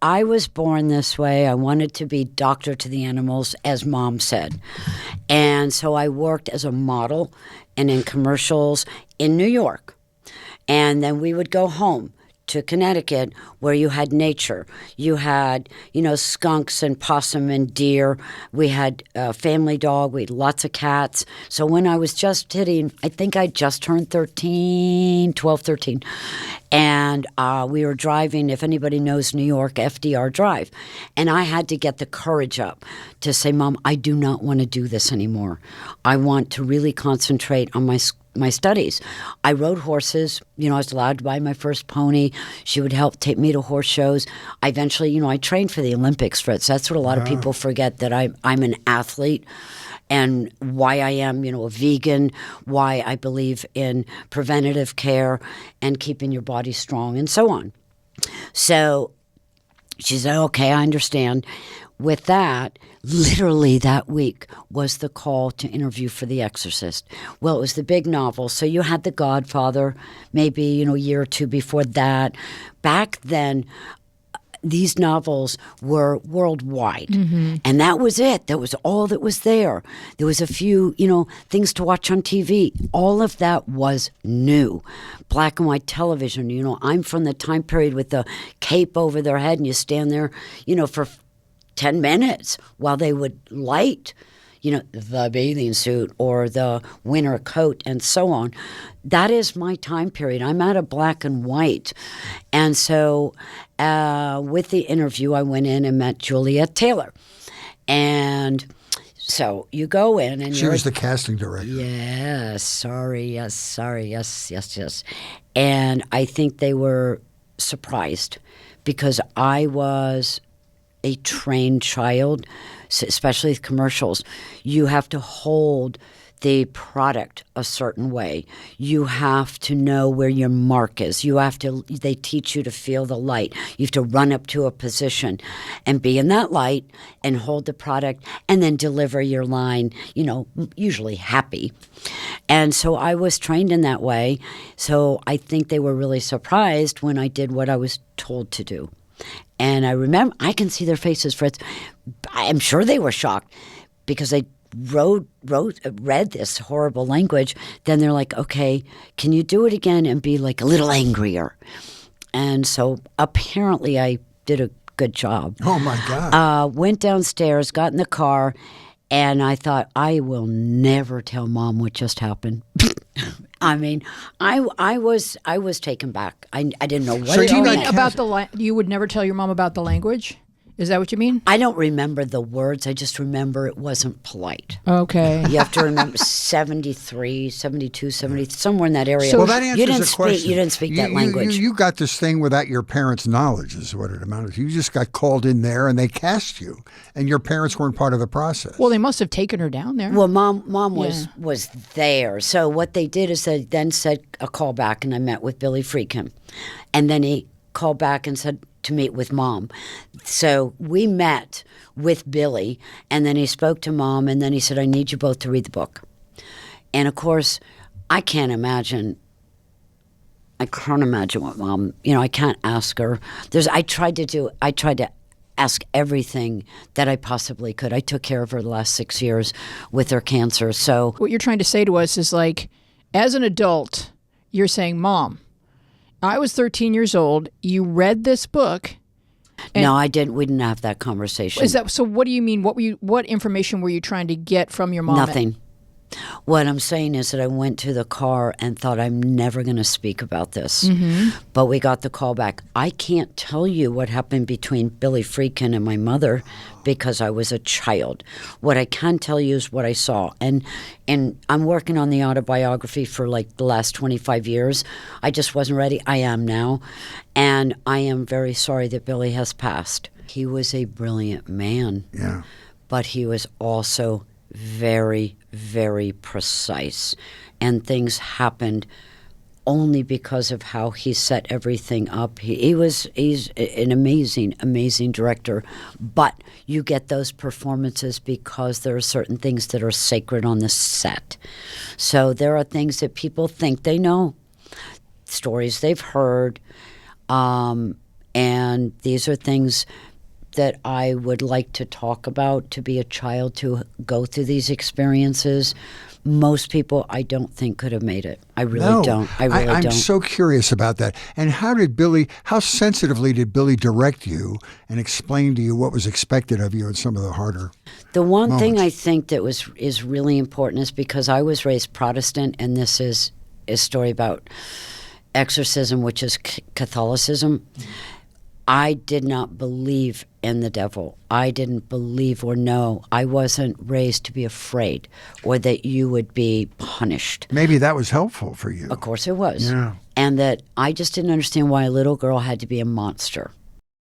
I was born this way. I wanted to be doctor to the animals, as Mom said. And so I worked as a model and in commercials in New York. And then we would go home to Connecticut, where you had nature. You had, skunks and possum and deer. We had a family dog. We had lots of cats. So when I was just hitting, I think I just turned 13, and we were driving, if anybody knows New York, FDR Drive. And I had to get the courage up to say, Mom, I do not want to do this anymore. I want to really concentrate on my studies. I rode horses. I was allowed to buy my first pony. She would help take me to horse shows. I eventually, I trained for the Olympics, Fritz. That's what a lot of people forget, that I'm an athlete, and why I am, a vegan, why I believe in preventative care and keeping your body strong and so on. So she said, okay, I understand. With that, literally that week was the call to interview for The Exorcist. Well, it was the big novel. So you had The Godfather, maybe, a year or two before that. Back then, these novels were worldwide. Mm-hmm. And that was it. That was all that was there. There was a few, things to watch on TV. All of that was new. Black and white television. I'm from the time period with the cape over their head, and you stand there, for 10 minutes while they would light, the bathing suit or the winter coat and so on. That is my time period. I'm out of black and white. And so with the interview, I went in and met Juliet Taylor. And so you go in and she was the casting director. Yes. And I think they were surprised because I was a trained child, especially with commercials. You have to hold the product a certain way. You have to know where your mark is. They teach you to feel the light. You have to run up to a position and be in that light and hold the product and then deliver your line, usually happy. And so I was trained in that way. So I think they were really surprised when I did what I was told to do. And I remember, I can see their faces, Fritz. I'm sure they were shocked because they read this horrible language. Then they're like, okay, can you do it again and be like a little angrier? And so apparently I did a good job. Oh, my God. Went downstairs, got in the car, and I thought, I will never tell Mom what just happened. I mean, I was taken back. I didn't know what. So do you mean about you would never tell your mom about the language? Is that what you mean? I don't remember the words. I just remember it wasn't polite. Okay. You have to remember 73, 72, 70, somewhere in that area. So that answers the question. You didn't speak that language. You got this thing without your parents' knowledge is what it amounted to. You just got called in there and they cast you, and your parents weren't part of the process. Well, they must have taken her down there. Well, Mom was there. So what they did is they then said a call back, and I met with Billy Friedkin. And then he called back and said to meet with Mom. So we met with Billy, and then he spoke to Mom, and then he said, I need you both to read the book. And of course, I can't imagine what Mom, I can't ask her. I tried to ask everything that I possibly could. I took care of her the last 6 years with her cancer. So what you're trying to say to us is like, as an adult, you're saying, Mom, I was 13 years old. You read this book. No, I didn't. We didn't have that conversation. Is that so? What do you mean? What information were you trying to get from your mom? Nothing. What I'm saying is that I went to the car and thought I'm never going to speak about this. Mm-hmm. But we got the call back. I can't tell you what happened between Billy Friedkin and my mother because I was a child. What I can tell you is what I saw. And I'm working on the autobiography for like the last 25 years. I just wasn't ready. I am now. And I am very sorry that Billy has passed. He was a brilliant man. Yeah. But he was also very, very precise. And things happened only because of how he set everything up. He's an amazing director. But you get those performances because there are certain things that are sacred on the set. So there are things that people think they know, stories they've heard, And these are things that I would like to talk about, to be a child, to go through these experiences. Most people, I don't think, could have made it. I really No, don't. I really I'm don't. so curious about that. And how sensitively did Billy direct you and explain to you what was expected of you in some of the harder The one moments? thing I think that is really important is because I was raised Protestant, and this is a story about exorcism, which is Catholicism. I did not believe in the devil. I didn't believe or know. I wasn't raised to be afraid or that you would be punished. Maybe that was helpful for you. Of course it was. Yeah. And that I just didn't understand why a little girl had to be a monster.